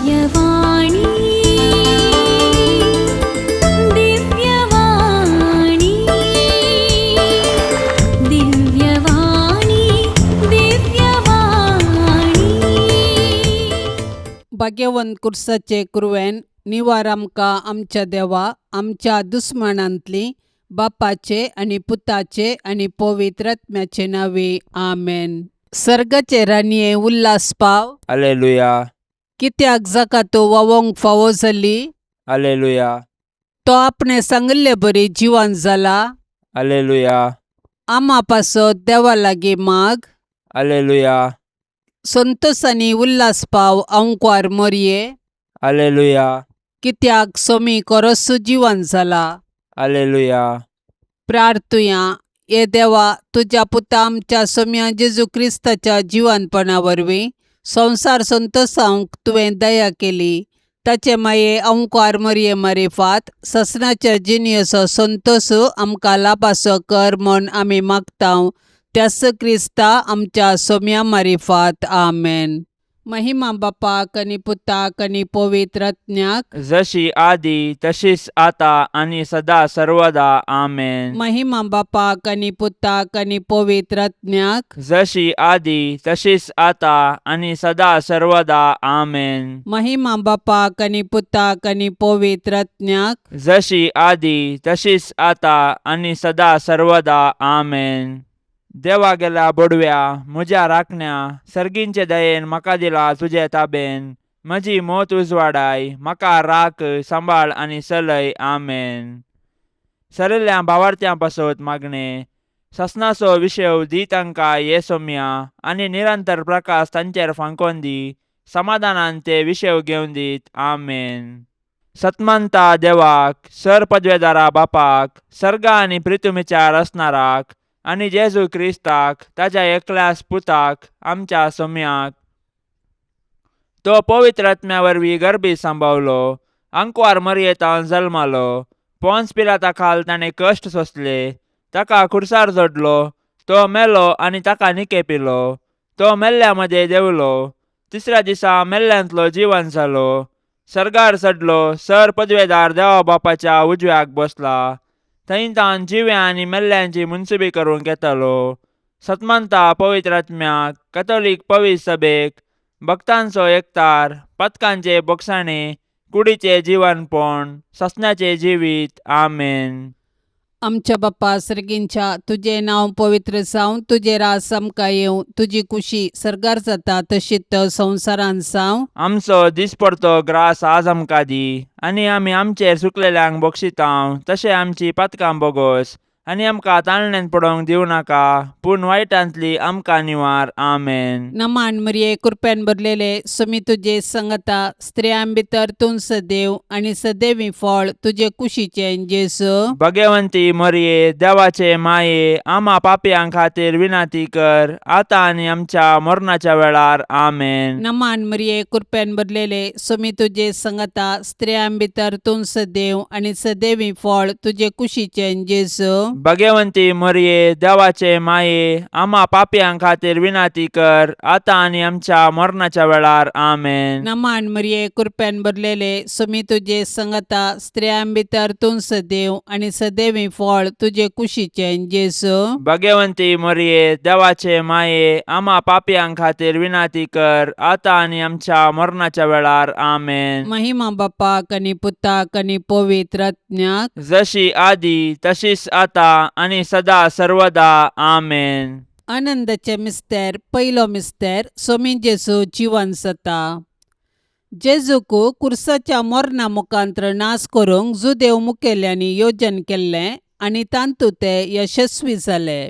दिव्यवाणी दिव्यवाणी दिव्यवाणी दिव्यवाणी भाग्यवंत कुर्साचे कुरवेन निवार आमकां आमच्या देवा आमच्या दुस्मनांतली बापाचे आनी पुताचे आनी पवित्र आत्म्याचे नावे आमेन. सर्गाचे रानये उल्हास पाव. हालेलुया कित्याक जाका तो वावोंक फावो जाली. हालेलुया तो आपणे सांगिल्ले बरी जिवन जाला. हालेलुया आमा पासत देवा लागीं माग. हालेलुया संतोष आनी उल्हास पाव अंकवार मरये. हालेलुया कित्याक सोमी कोरोसू जिवन जाला. हालेलुया प्रार्थुया ये देवा तुझ्या पुता आमच्या सोम्या जेजू क्रिस्ताच्या जिवनपणा वरवीं संसार संतोषांक तुवें दया केली. ताचे माये अंकार मरये मारिफात ससनाच्या जिनियसो संतोष आमकां लाभासो कर म्हूण आमी मागतांव. त्यास क्रिस्ता आमच्या सोम्या मारिफात आमेन. महिमा बापाक आनी पुताक आनी पवित्र आत्म्याक जशी आदी तशीच आता आणि सदा सर्वदा आमेन. महिमा बापाक आनी पुताक आनी पवित्र आत्म्याक जशी आदी तशीच आता आणि सदा सर्वदा आमेन. महिमा बापाक आनी पुताक आनी पवित्र आत्म्याक जशी आदी तशीच आता आणि सदा सर्वदा आमेन. देवा गेला बडव्या म्हज्या राखण्या सर्गींचे दयेन म्हाका दिला तुजे ताबेन. म्हजी मोत उजवाडाय म्हाका राख सांबाळ आनी चलय आमेन. सरिल्ल्या भावार्थ्यां पासत मागणे ससनाचो विशेव दी तांकां ये सोम्या आनी निरंतर प्रकाश तांचेर फांकोन दी. समाधानान ते विशेव घेवन दीत आमेन. सतमंता देवाक सर पदवेदारा बापाक सर्गा आनी पृथ्वीचार असणाराक आनी जेजू क्रिस्ताक ताच्या एकल्याच पुताक आमच्या सोम्याक तो पवित्र आत्म्या वरवीं गर्भी सांबावलो. अंकवार मरयेतावन जल्मालो. पोन्स पिलाता खाल ताणें कश्ट सोंसले. ताका खुर्सार जोडलो. तो मेलो आनी ताका निके पिलो. तो मेल्ल्या मदें देवलो. तिसऱ्या दिसा मेल्ल्यांतलो जिवन जालो. सर्गार चडलो. सर पदवेदार देवा बापाच्या उजव्याक बसला. थंय तान जिव्या आनी मेल्ल्यांची मुनसुबी करूंक येतलो. सतमंता पवित्र आत्म्याक कॅथोलीक पवित्र सभेक भक्तांचो एकतार पथकांचे बोगसाणे कुडीचे जिवनपण ससन्याचे जिवीत आमेन. आमच्या बापा सर्गींच्या तुझे नांव पवित्र जावं. तुझे रास आमकां येवं. तुजी कुशी सर्गार जाता तशीच संवसारान जावं. आमचो दिसपडतो ग्रास आज आमकां दी. आनी आमी आमचेर सुकलेल्यांक बक्षितांव तशें आमची पातकां बोगोस. आनी आमकां ताळणेन पडोवंक दिवं नाका पूण वायटांतली आमकां निवार आमेन. नमान मरये कृपेन भरलेले सोमी तुजे संगता स्त्रियां भितर तूं सदैव आनी सदैवी फळ तुजे कुशीचे जेसू. भगवंती मरये देवाचे माये आमा पापयां खातीर विनाती कर आतां आनी आमच्या मरणाच्या वेळार आमेन. नमान मरये कृपेन भरलेले सोमी तुजे संगता स्त्रियां भितर तूं सदैव आनी सदैवी फळ तुजे कुशीचे जेसू. भगवंती मरये देवाचे माये आमा पापयां खातीर विनाती कर आतां आनी आमच्या मरणाच्या वेळार आमेन. नमान मरये कृपेन भरलेले सोमी तुजे संगता स्त्रियां भितर तूं सदैव आनी सदैवी फळ तुजे कुशीचे जेसू. भगवंती मरये देवाचे माये आमा पापयां खातीर विनाती कर आतां आनी आमच्या मरणाच्या वेळार आमेन. महिमा बापाक आनी पुताक आनी पवित्र आत्म्याक जशी आदी तशीच आता आणि सदा सर्वदा आमेन. आनंदाचे मिस्तेर पयलो मिस्तेर सोमी जेजू जिवन जाता. जेजूक कुर्साच्या मरणा मुखांतर नाश करूंक जुदेव मुखेल्यांनी योजन केल्लें आनी तांतूं ते यशस्वी जाले.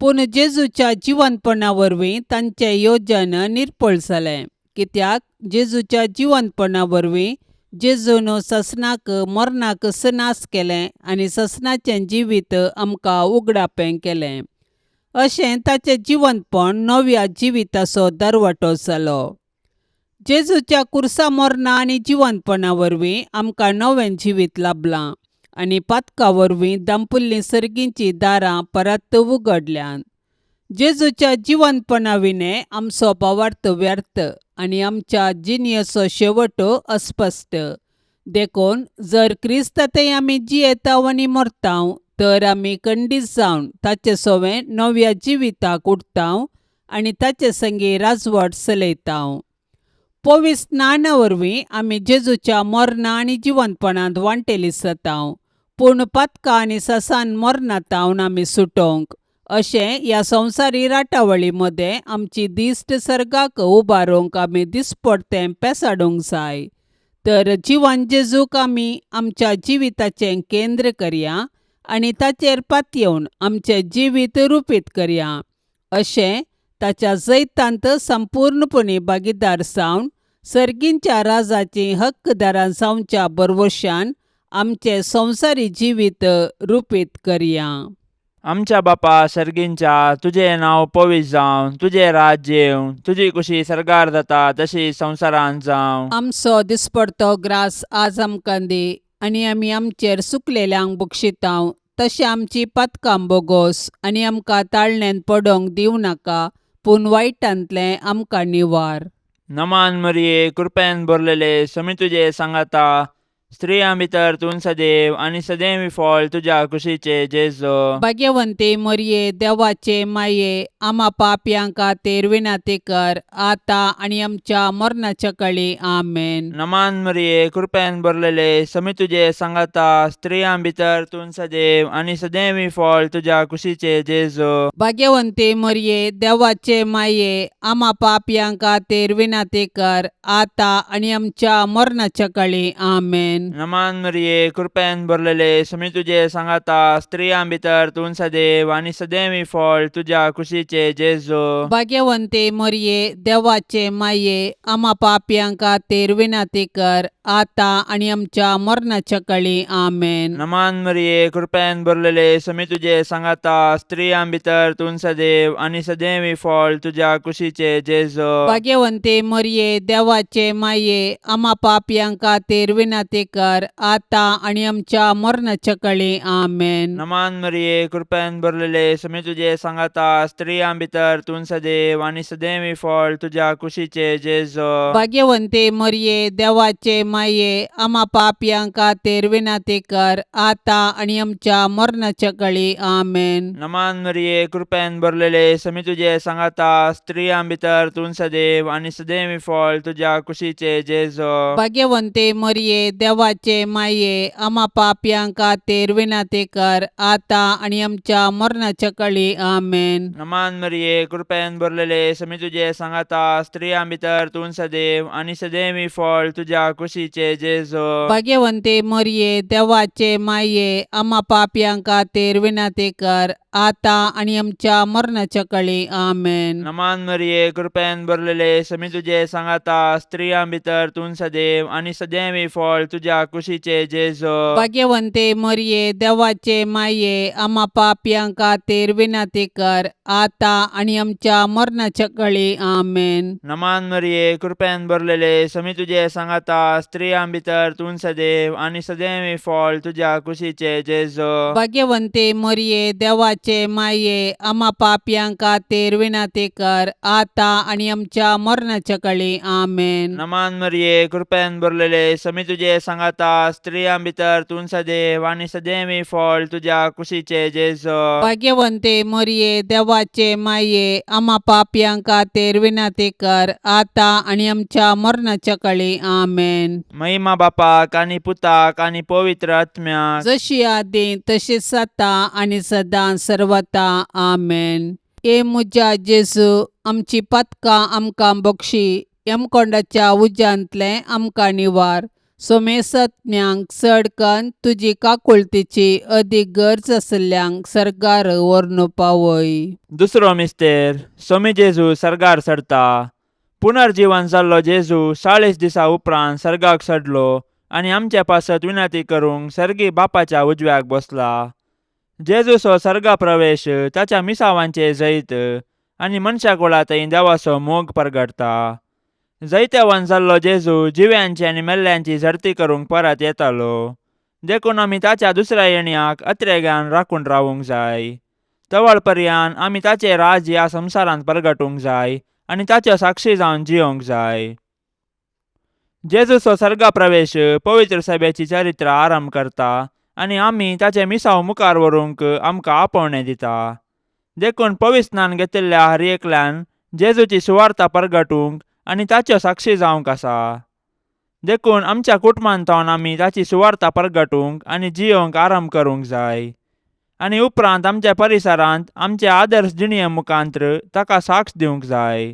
पूण जेजूच्या जिवनपणा वरवीं तांचें योजन निर्फळ जालें. कित्याक जेजूच्या जिवनपणा वरवीं जेजून ससनाक मरणाक नाश केलें आनी ससनाचें जिवीत आमकां उगडापें केलें. अशें ताचें जिवनपण नव्या जिविताचो दरवटो जालो. जेजूच्या कुर्सा मरणा आनी जिवनपणा वरवीं आमकां नवें जिवीत लाभलां आनी पातका वरवीं दांपुल्लीं सर्गींचीं दारां परत उगडल्यात. जेजूच्या जिवंतपणाविने आमचो भावार्थ व्यर्थ आणि आमच्या जिनियसो शेवटो अस्पष्ट. देखून जर क्रिस्तातय आमी जियेताव आनी मरताव तर आमी खंडीत जावन ताचे सोवे नव्या जिविताक उठताव आनी ताचे संगी राजवट चलयताव. पवित्र स्नाना वरवीं आमी जेजूच्या मरणा आनी जिवंतपणांत वांटेली जाताव. पूण पातकां आनी सासान मरणांतावन आमी सुटोंक अशें ह्या संवसारी राटावळी मदें आमची दिश्ट सर्गाक उबारूंक आमी दिसपडतें पेसाडूंक जाय. तर जिवन जेजूक आमी आमच्या जिविताचें केंद्र करया आनी ताचेर पातयेवन आमचें जिवीत रुपीत करया. अशें ताच्या जैतांत संपूर्णपणी भागीदार जावन सर्गींच्या राजाची हक्कदारां जावच्या बरवशान आमचें संवसारी जिवीत रुपीत करया. आमच्या बापा सर्गींच्या, तुझें नांव पवित्र जावं, तुझें राज्य येवं, तुजी कुशी सर्गार जाता तशी संवसारांत जावं. आमचो दिसपडतो ग्रास आज आमकां दी आनी आमी आमचेर सुकलेल्यांक बक्षिताव तशें आमची पातकां बोगोस आनी आमकां ताळणेन पडोंक दिवं नाका पूण वायटांतलें आमकां निवार. नमान मरिये, कृपेन भरलेले, समी तुजे सांगाता, स्त्रियां भितर तूं सदैव आनी सदैवी फळ तुज्या कुशीचे जेजो. भाग्यवंते मरिये, देवाचे माये, आम्हा पापयांक खातीर विनाती कर, आता आनी आमच्या मरणाच्या काळी आमेन. नमान मरिये, कृपेन भरलेले, समी तुजे सांगाता, स्त्रियां भितर तूं सदैव आनी सदैवी फळ तुज्या कुशीचे जेजो. भाग्यवंते मरिये, देवाचे माये, आम्हा पापयांक खातीर विनाती कर, आता आनी आमच्या मरणाच्या काळी आमेन. नमान मरिये, कृपेन भरलेले, समी तुजे सांगाता, स्त्रियां भितर तूं सदैव आनी सदैवी फळ तुज्या कुशीचे जेजो. भाग्यवंते मरिये, देवाचे माये, आम्हा पापयांक खातीर विनाती कर, आता आनी आमच्या मरणाच्या काळी आमेन. नमान मरिये, कृपेन भरलेले, समी तुजे सांगाता, स्त्रियां भितर तूं सदैव आनी सदैवी फळ तुज्या कुशीचे जेजो. भाग्यवंते मरिये, देवाचे माये, आम्हा पापयांक खातीर विनाती कर, आता आनी आमच्या मरणाच्या काळी आमेन. नमान मरिये, कृपेन भरलेले, समी तुजे सांगाता, स्त्रियां भितर तूं सदैव आनी सदैवी फळ तुज्या कुशीचे जेजो. भाग्यवंते मरिये, देवाचे माये, आम्हा पापयांक खातीर विनाती कर, आता आनी आमच्या मरणाच्या काळी आमेन. नमान मरिये, कृपेन भरलेले, समी तुजे सांगाता, स्त्रियां भितर तूं सदैव आनी सदैवी फळ तुज्या कुशीचे जेजो. भाग्यवंते मरिये, देवाचे माये, आम्हा पापयांक खातीर विनाती कर, आता आनी आमच्या मरणाच्या काळी आमेन. नमान मरिये, कृपेन भरलेले, समी तुजे सांगाता, स्त्रियां भितर तूं सदैव आनी सदैवी फळ तुज्या कुशीचे जेजो. भाग्यवंते मरिये, देवाचे माये, आम्हा पापयांक खातीर विनाती कर, आता आनी आमच्या मरणाच्या काळी आमेन. नमान मरिये, कृपेन भरलेले, समी तुजे सांगाता, स्त्रियां भितर तूं सदैव आनी सदैवी फळ तुज्या कुशीचे जेजो. भाग्यवंते मरिये, देवाचे माये, आम्हा पापयांक खातीर विनाती कर, आता आनी आमच्या मरणाच्या काळी आमेन. नमान मरिये, कृपेन भरलेले, समी तुजे सांगाता, स्त्रियां भितर तूं सदैव आनी सदैवी फळ तुज्या कुशीचे जेजो. भाग्यवंते मरिये, देवाचे माये, आम्हा पापयांक खातीर विनाती कर, आता आनी आमच्या मरणाच्या काळी आमेन. नमान मरिये, कृपेन भरलेले, समी तुजे सांगाता, स्त्रियां भितर तूं सदैव आनी सदैवी फळ तुज्या कुशीचे जेजो. भाग्यवंते मरिये, देवाचे माये, आम्हा पापयांक खातीर विनाती कर, आता आनी आमच्या मरणाच्या काळी आमेन. महिमा बापाक आनी पुताक आनी पवित्र आत्म्याक, जशी आदी तशीच आता आनी सदां सर्वता आमेन. ए मुजा जेजू, आमची पातकां आमकां बक्षी, यमकोंडाच्या उज्यांतले आमकां निवार. सोमेसत्म्यांक चड कन्न तुजी काकुळतीची अदीक गरज आसल्यांक सर्गार व्हरून पावय. दुसरो मिस्तेर, सोमी जेजू सर्गार सरता. पुनर्जीवन जाल्लो जेजू 40 दिसां उपरांत सर्गाक चडलो आनी आमच्या पासत विनंती करूंक सर्गी बापाच्या उजव्याक बसला. जेजूचो सर्गा प्रवेश ताच्या मिसावांचे जैत आनी मनशा कुळांतय देवाचो मोग परगडटा. जैतेवन जाल्लो जेजू जिव्यांची आनी मेल्ल्यांची झरती करूंक परत येतालो. देखून आमी ताच्या दुसऱ्या येण्याक अत्रेग्यान राखून रावूंक जाय. तवळपर्यंत आमी ताचे राज ह्या संवसारांत परगटूंक जाय आनी ताच्यो साक्षी जावन जियोंक जाय. जेजूचो सर्गा प्रवेश पवित्र सभेची चरित्र आरंभ करता आनी आमी ताचे मिसांव मुखार व्हरूंक आमकां आपोवणें दिता. देखून पवित्र स्नान घेतिल्ल्या हर एकल्यान जेजूची सुवार्ता परगटूंक आनी ताच्यो साक्षी जावंक आसा. देखून आमच्या कुटुंबांतून आमी ताची सुवार्ता परगटूंक आनी जियोंक आरंभ करूंक जाय. आनी उपरांत आमच्या परिसरांत आमच्या आदर्श जिणये मुखांत्र ताका साक्ष दिवंक जाय.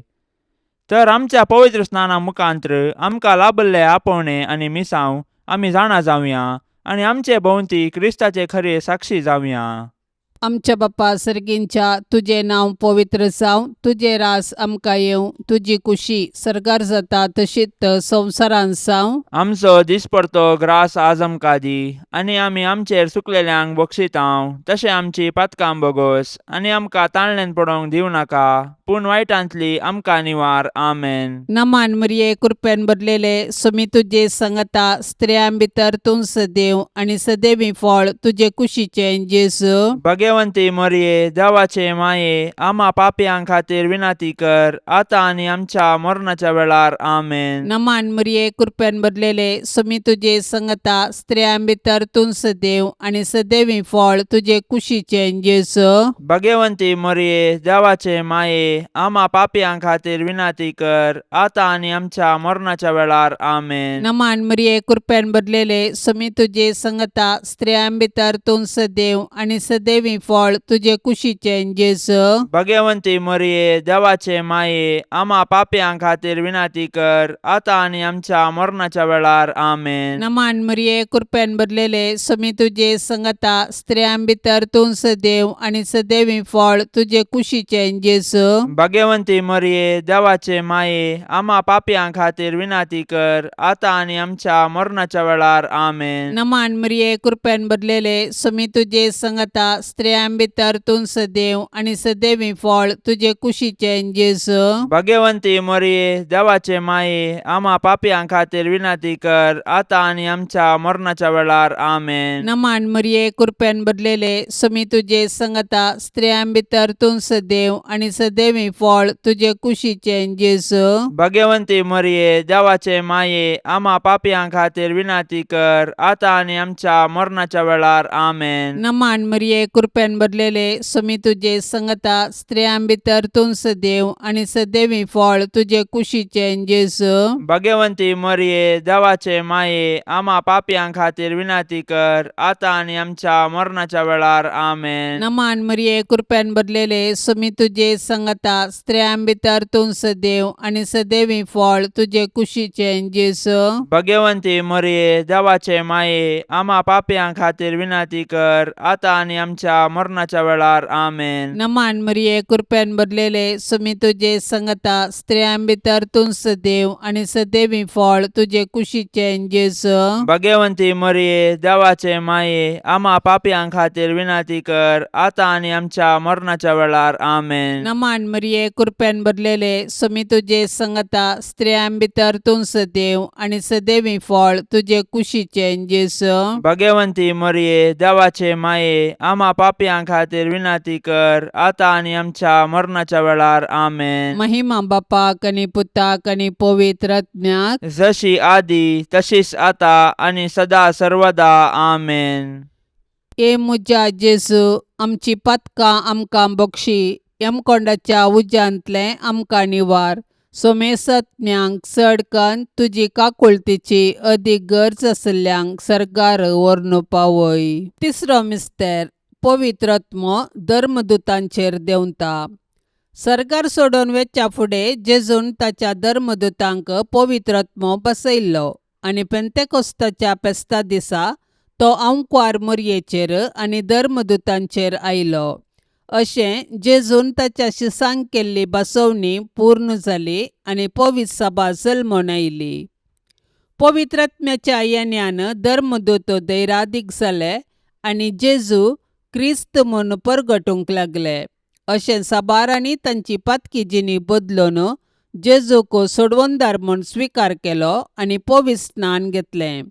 तर आमच्या पवित्र स्नाना मुखांत्र आमकां लाबिल्ले आपोवणे आनी मिसांव आमी जाणा जावया आनी आमचे भोंवती क्रिस्ताचे खरे साक्षी जावया. आमच्या बाप्पा सर्गींच्या तुझे नांव पवित्र जावं, तुझे रास आमकां येवं, तुजी कुशी सर्गार जाता तशीच संवसारांत जावं. आमचो दिसपडतो ग्रास आज आमकां दी आनी आमी आमचेर चुकलेल्यांक बक्षितांव, तशें आमची पातकां बोगोस आनी आमकां ताळणेन पडोवंक दिवं नाका, पूण वायटांतली आमकां निवार. आमेन. नमान मरिये कृपेन भरलेले सुमी तुजे सांगता स्त्रियां भितर तूं सदैव आनी सदैवी फळ तुजे कुशीचे जेजू. भगवंती मरिये देवाचे माये आम्हा पापयां खातीर विनाती कर, आता आनी आमच्या मरणाच्या वेळार. आमेन. नमान मरिये कृपेन भरलेले सुमी तुजे सांगता स्त्रियां भितर तूं सदैव आनी सदैवी फळ तुजे कुशीचे जेजू. भगवंती मरिये देवाचे माये आम्हा पापयां खातीर विनाती कर, आता आनी आमच्या मरणाच्या वेळार. आमेन. नमान मरिये कृपेन भरलेले सुमी तुजे सांगता स्त्रियां भितर तूं सदैव आनी सदैवी फळ तुजे कुशीचे जेजू. भगवंती मरिये देवाचे माये आम्हा पापयां खातीर विनाती कर, आता आनी आमच्या मरणाच्या वेळार. आमेन. नमान मरिये कृपेन भरलेले सुमी तुजे सांगता स्त्रियां भितर तूं सदैव आनी सदैवी फळ तुजे कुशीचे जेजू. भगवंती मरिये देवाचे माये आम्हा पापयां खातीर विनाती कर, आता आनी आमच्या मरणाच्या वेळार. आमेन. नमान मरिये कृपेन भरलेले सुमी तुजे सांगता स्त्रियां भितर तूं सदैव आनी सदैवी फळ तुजे कुशीचे जेजू. भगवंती मरिये देवाचे माये आम्हा पापयां खातीर विनाती कर, आता आनी आमच्या मरणाच्या वेळार. आमेन. नमान मरिये कृपेन भरलेले सुमी तुजे सांगता स्त्रियां भितर तूं सदैव आनी सदैवी फळ तुजे कुशीचे जेजू. भगवंती मरिये देवाचे माये आम्हा पापयां खातीर विनाती कर, आता आनी आमच्या मरणाच्या वेळार. आमेन. नमान मरिये कृपेन भरलेले सुमी तुजे सांगता स्त्रियां भितर तूं सदैव आनी सदैवी फळ तुजे कुशीचे जेजू. भगवंती मरिये देवाचे माये आम्हा पापयां खातीर विनाती कर, आता आनी आमच्या मरणाच्या वेळार. आमेन. नमान मरिये कृपेन भरलेले सुमी तुजे सांगता स्त्रियां भितर तूं सदैव आनी सदैवी फळ तुजे कुशीचे जेजू. भगवंती मरिये देवाचे माये आम्हा पापयां खातीर विनाती कर, आता आनी आमच्या मरणाच्या वेळार. आमेन. नमान मरिये कृपेन भरलेले सुमी तुजे सांगता स्त्रियां भितर तूं सदैव आनी सदैवी फळ तुजे कुशीचे जेजू. भगवंती मरिये देवाचे माये आम्हा पापयां खातीर विनाती कर, आता आनी आमच्या मरणाच्या वेळार. आमेन. नमान मरिये कृपेन भरलेले सुमी तुजे सांगता स्त्रियां भितर तूं सदैव आनी सदैवी फळ तुजे कुशीचे जेजू. भगवंती मरिये देवाचे माये आम्हा पापयां खातीर विनाती कर, आता आनी आमच्या मरणाच्या वेळार. आमेन. महिमा बापाक आनी पुताक आनी पवित्र आत्म्याक जशी आदी तशीच आता आनी सदा सर्वदा. आमेन. ए मुजा जेजू आमची पातकां आमकां बक्षी, यमकोंडाच्या उज्यांतले आमकां निवार. सोमेसत्म्यांक चडकन तुजी काकुळतीची अदीक गरज आसल्यांक सरकार व्हरून पावय. तिसरो मिस्तेर पवित्र आत्मो धर्मदूतांचेर देंवता. सरकार सोडून वेच्या फुडें जेजून ताच्या धर्मदूतांक पवित्र आत्मो बसयल्लो आनी पेंतेकोस्ताच्या फेस्ता दिसा तो आंवकार मरयेचेर आनी धर्मदूतांचेर आयलो. अशें जेजून ताच्या शिसांक केल्ली बसवणी पूर्ण जाली आनी पवित्र सभा जल्मोन आयली. पवित्र आत्म्याच्या येण्यान धर्मदूत दैरादीक जाले आनी जेजू क्रिस्त म्हूण परगटूंक लागले. अशें साबारांनी तांची पातकी जिणी बदलून जेजूक सोडवंदार म्हूण स्विकार केलो आनी पवित्र स्नान घेतलें.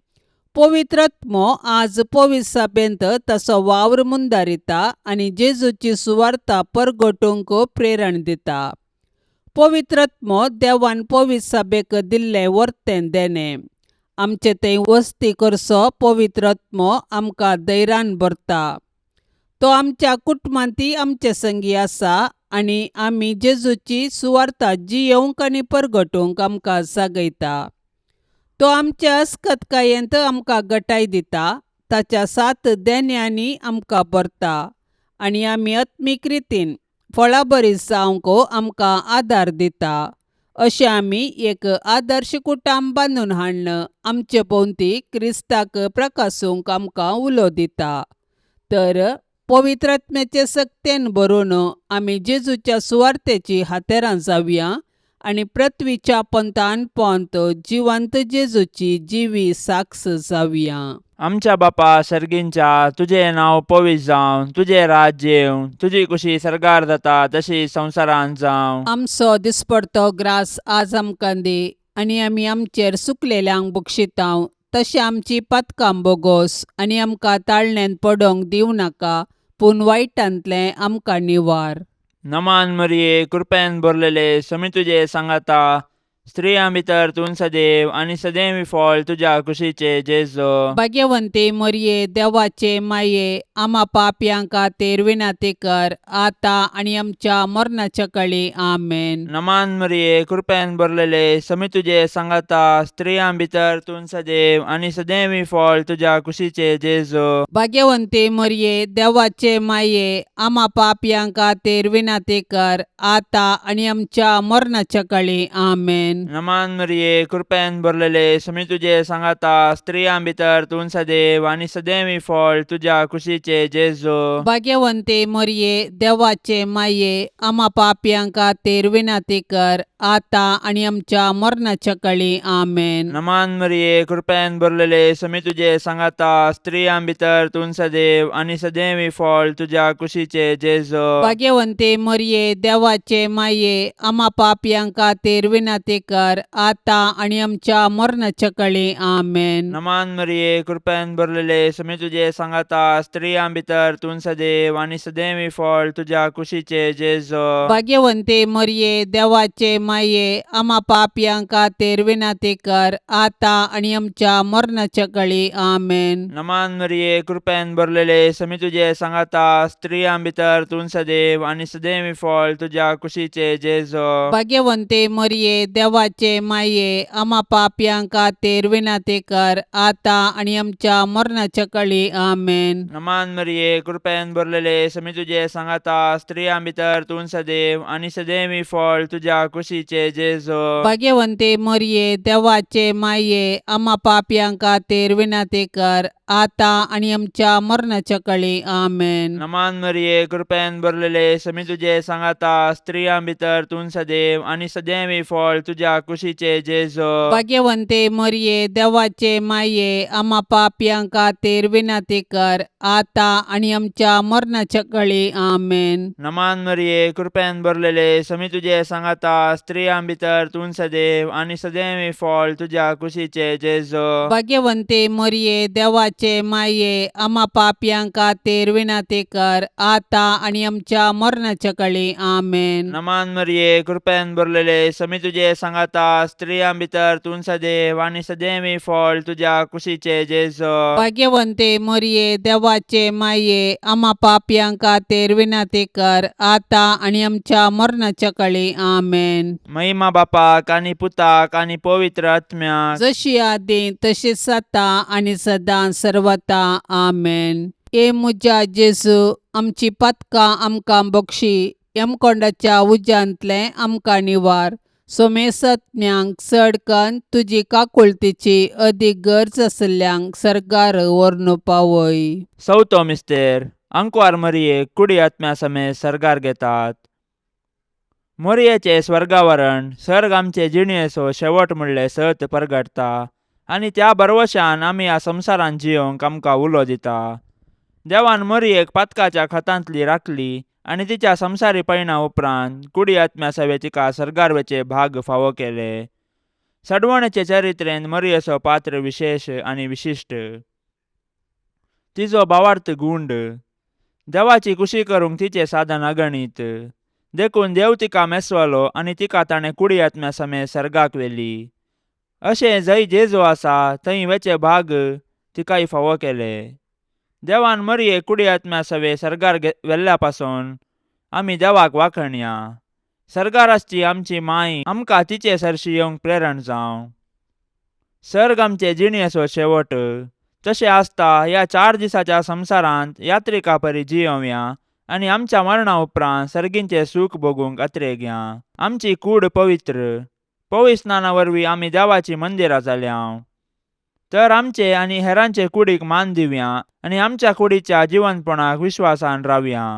पवित्रात्मो आज पवित्र सभेंत तसो वावर मुंदारिता आनी जेजूची सुवार्ता परगटूंक प्रेरण दिता. पवित्रात्मो देवान पवित्र सभेक दिल्लें वर्तें देणे. आमचे थंय वस्ती करचो पवित्रात्मो आमकां धैर्यान भरता. तो आमच्या कुटुंबांतय आमचे संगी आसा आनी आमी जेजूची सुवार्ता जियोंक आनी परगटूंक आमकां सागयता. तो आमच्या अस्खतकायेंत आमकां घटाय दिता. ताच्या 7 देन्यांनी आमकां भरता आनी आमी आत्मीक रितीन फळां बरी जावंक आमकां आदार दिता. अशें आमी एक आदर्श कुटुंब बांदून हाडन आमचे भोंवती क्रिस्ताक प्रकाशूंक आमकां उलो दिता. तर पवित्र आत्म्याचे सक्तेन भरून आमी जेजूच्या सुवार्तेची हातेरां जावया आनी पृथ्वीच्या पंतान पंत जिवंत जेजूची जिवी साक्ष जावया. आमच्या बापा सर्गींच्या, तुझें नांव पवित्र जावं, तुझें राज्य येवं, तुजी कुशी सरकार जाता तशी संवसारांत जावं. आमचो दिसपडतो ग्रास आज आमकां दी आनी आमी आमचेर सुकलेल्यांक बक्षितांव. तशें आमची पातकां बोगोस आनी आमकां ताळण्यांत पडोंक दिवं नाका, पूण वायटांतलें आमकां निवार. नमान मरिये, कृपेन भरलेले, समी तुजे सांगाता, स्त्रियां भितर तूं सदैव आनी सदैवी फळ तुज्या कुशीचे जेजो. भाग्यवंते मरिये, देवाचे माये, आम्हा पापयांक खातीर विनाती कर, आता आनी आमच्या मरणाच्या काळी. आमेन. नमान मरिये, कृपेन भरलेले, समी तुजे सांगाता, स्त्रियां भितर तूं सदैव आनी सदैवी फळ तुज्या कुशीचे जेजो. भाग्यवंते मरिये, देवाचे माये, आम्हा पापयांक खातीर विनाती कर, आता आनी आमच्या मरणाच्या काळी. आमेन. नमान मरिये, कृपेन भरलेले, समी तुजे सांगाता, स्त्रियां भितर तूं सदैव आनी सदैवी फळ तुज्या कुशीचे जेजो. भाग्यवंते मरिये, देवाचे माये, आम्हा पापयांक खातीर विनाती कर, आता आनी आमच्या मरणाच्या काळी. आमेन. नमान मरिये, कृपेन भरलेले, समी तुजे सांगाता, स्त्रियां भितर तूं सदैव आनी सदैवी फळ तुज्या कुशीचे जेजो. भाग्यवंते मरिये, देवाचे माये, आम्हा पापयांक खातीर विनाती कर, आता आनी आमच्या मरणाच्या काळी. आमेन. नमान मरिये, कृपेन भरलेले, समी तुजे सांगाता, स्त्रियां भितर तूं सदैव आनी सदैवी फळ तुज्या कुशीचे जेजो. भाग्यवंते मरिये, देवाचे माये, आम्हा पापयांक खातीर विनाती कर, आता आनी आमच्या मरणाच्या काळी. आमेन. नमान मरिये, कृपेन भरलेले, समी तुजे सांगाता, स्त्रियां भितर तूं सदैव आनी सदैवी फळ तुज्या कुशीचे जेजो. भाग्यवंते मरिये, देवाचे माये, आम्हा पापयांक खातीर विनाती कर, आता आनी आमच्या मरणाच्या काळी. आमेन. नमान मरिये, कृपेन भरलेले, समी तुजे सांगाता, स्त्रियां भितर तूं सदैव आनी सदैवी फळ तुज्या कुशीचे जेजो. भाग्यवंते मरिये, देवाचे माये, आम्हा पापयांक खातीर विनाती कर, आता आनी आमच्या मरणाच्या काळी. आमेन. नमान मरिये, कृपेन भरलेले, समी तुजे सांगाता, स्त्रियां भितर तूं सदैव आनी सदैवी फळ तुज्या कुशीचे जेजो. भाग्यवंते मरिये, देवाचे माये, आम्हा पापयांक खातीर विनाती कर, आता आनी आमच्या मरणाच्या काळी. आमेन. नमान मरिये, कृपेन भरलेले, समी तुजे सांगाता, स्त्रियां भितर तूं सदैव आनी सदैवी फळ तुज्या कुशीचे जेजो. भाग्यवंते मरिये, देवाचे माये, आम्हा पापयांक खातीर विनाती कर, आता आनी आमच्या मरणाच्या काळी. आमेन. नमान मरिये, कृपेन भरलेले, समी तुजे सांगाता, स्त्रियां भितर तूं सदैव आनी सदैवी फळ तुज्या कुशीचे जेजो. भाग्यवंते मरिये, देवाचे माये, आम्हा पापयांक खातीर विनाती कर, आता आनी आमच्या मरणाच्या काळी. आमेन. महिमा बापाक आनी पुताक आनी पवित्र आत्म्याक, जशी आदी तशीच आता आनी सदां सर्वता. आमेन. ए मुजा जेजू, आमची पातकां आमकां बक्षी, यमकोंडाच्या उज्यांतलें आमकां निवार. सोमेसत्म्यांक चडकन तुजी काकुळतीची अदीक गरज आसल्यांक सरकार व्हरून पावय. चवथो मिस्तेर, अंकवार मरियेक कुडी आत्म्या समेत सरगार घेतात. मोरयेचे स्वर्गावरण सर्ग आमचे जिणयेचो शेवट म्हणले सत परगटता आनी त्या बरवशान आमी ह्या संवसारांत जियोंक आमकां उलो दिता. देवान मोरयेक पातकाच्या खतांतली राखली आनी तिच्या संवसारी पैणा उपरांत कुडी आत्म्या सवे तिका सरगारवेचे भाग फावो केले. सडवणेचे चरित्रेंत मरियेचो पात्र विशेष आनी विशिश्ट. तिचो भावार्थ गुंड. देवाची खुशी करूंक तिचे साधन अगणित. देखून देव तिका मेसवालो आनी तिका ताणें कुडी आत्म्या समेत सर्गाक व्हेली. अशें जंय जेजू आसा थंय वेचे भाग तिकाय फावो केले. देवान मरिये कुडी आत्म्या सवे सर्गार व्हेल्ल्या पासून आमी देवाक वाखणया. सर्गार आसची आमची माय आमकां तिचे सरशी येवंक प्रेरण जावं. सर्ग आमचे जिणेचो शेवट. तशें आसता ह्या 4 दिसाच्या संवसारांत यात्रिका परी जियोवया आनी आमच्या मरणा उपरांत सर्गींचे सूख भोगूंक अत्रेक या. आमची कूड पवित्र. पवित्र स्नाना वरवीं आमी देवाची मंदिरां जाल्यांव. तर आमचे आनी हेरांचे कुडीक मान दिवया आनी आमच्या कुडीच्या जिवंतपणाक विश्वासान रावया.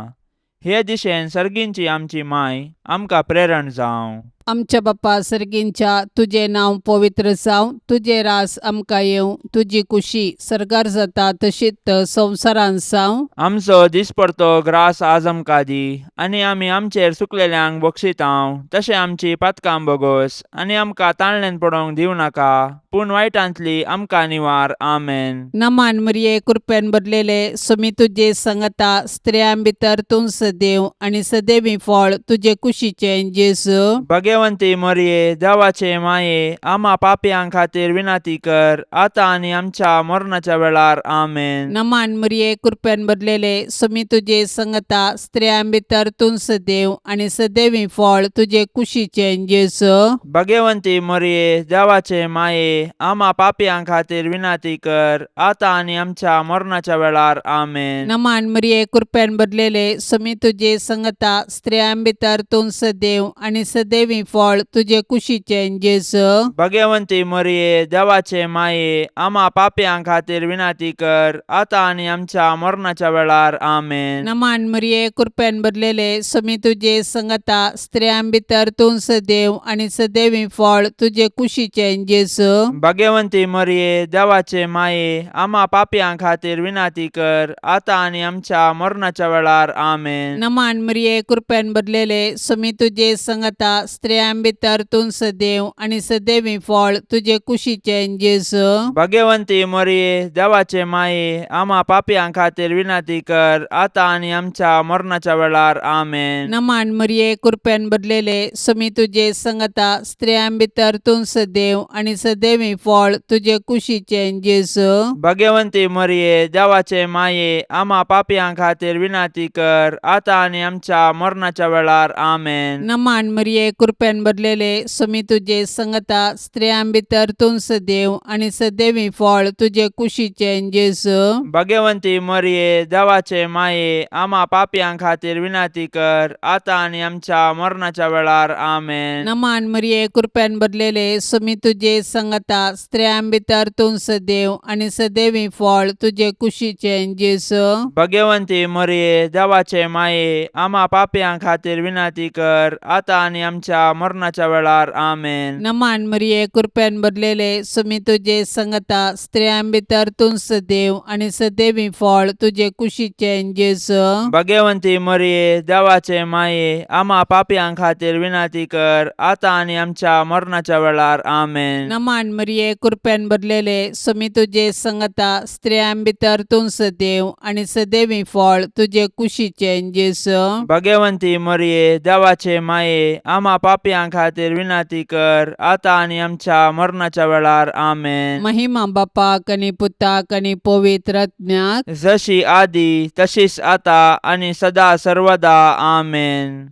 हे दिशेन सर्गींची आमची माय आमकां प्रेरण जावं. आमच्या बाप्पा सर्गींच्या तुझे नांव पवित्र जावं. तुझे रास आमकां येवं. तुजी कुशी सर्गार जाता तशीच संवसारांत जावं. आमचो दिसपडतो ग्रास आज आमकां दी आनी आमी आमचेर चुकलेल्यांक बक्षितांव. तशें आमची पातकां बोगोस आनी आमकां ताळणेन पडोवंक दिवं नाका, पूण वायटांतली आमकां निवार. आमेन. नमान मरिये कृपेन भरलेले सोमी तुजे सांगता स्त्रियां भितर तूं सदैव आनी सदैवी फळ तुजे कुशीचें जेजू. भगवंती मरिये देवाचे माये आम्हा पापयांक खातीर विनाती कर आता आनी आमच्या मरणाच्या वेळार. आमेन. नमान मरिये कृपेन भरलेले सोमी तुजे सांगता स्त्रियां भितर तूं सदैव आनी सदैवी फळ तुजे कुशीचें जेजू. भगवंती मरिये देवाचे माये आम्हा पापयांक खातीर विनाती कर आता आनी आमच्या मरणाच्या वेळार. आमेन. नमान मरिये कृपेन भरलेले सोमी तुजे सांगता स्त्रियां भितर तूं सदैव आनी सदैवी फळ तुजे कुशीचें जेजू. भगवंती मरिये देवाचे माये आम्हा पापयांक खातीर विनाती कर आता आनी आमच्या मरणाच्या वेळार. आमेन. नमान मरिये कृपेन भरलेले सोमी तुजे सांगता स्त्रियां भितर तूं सदैव आनी सदैवी फळ तुजे कुशीचें जेजू. भगवंती मरिये देवाचे माये आम्हा पापयांक खातीर विनाती कर आता आनी आमच्या मरणाच्या वेळार. आमेन. नमान मरिये कृपेन भरलेले सोमी तुजे सांगता स्त्रियां भितर तूं सदैव आनी सदैवी फळ तुजे कुशीचें जेजू. भगवंती मरिये देवाचे माये आम्हा पापयांक खातीर विनाती कर आता आनी आमच्या मरणाच्या वेळार. आमेन. नमान मरिये कृपेन भरलेले सोमी तुजे सांगता स्त्रियां भितर तूं सदैव आनी सदैवी फळ तुजे कुशीचें जेजू. भगवंती मरिये देवाचे माये आम्हा पापयांक खातीर विनाती कर आता आनी आमच्या मरणाच्या वेळार. आमेन. नमान मरिये कृपेन भरलेले सोमी तुजे सांगता स्त्रियां भितर तूं सदैव आनी सदैवी फळ तुजे कुशीचें जेजू. भगवंती मरिये देवाचे माये आम्हा पापयांक खातीर विनाती कर आता आनी आमच्या मरणाच्या वेळार. आमेन. नमान मरिये कृपेन भरलेले सोमी तुजे सांगता स्त्रियां भितर तूं सदैव आनी सदैवी फळ तुजे कुशीचें जेजू. भगवंती मरिये देवाचे माये आम्हा पापयांक खातीर विनाती कर आता आनी आमच्या मरणाच्या वेळार. आमेन. नमान मरिये कृपेन भरलेले सोमी तुजे सांगता स्त्रियां भितर तूं सदैव आनी सदैवी फळ तुजे कुशीचें जेजू. भगवंती मरिये देवाचे माये आम्हा पापयांक खातीर विनाती कर आता आनी आमच्या मरणाच्या वेळार. आमेन. नमान मरिये कृपेन भरलेले सोमी तुजे सांगता स्त्रियां भितर तूं सदैव आनी सदैवी फळ तुजे कुशीचें जेजू. भगवंती मरिये देवाचे माये आम्हा पापयांक खातीर विनाती कर आता आनी आमच्या मरणाच्या वेळार. आमेन. महिमा बापाक आनी पुताक आनी पवित्र आत्म्याक जशी आदी तशीच आता आनी सदा सर्वदा. आमेन.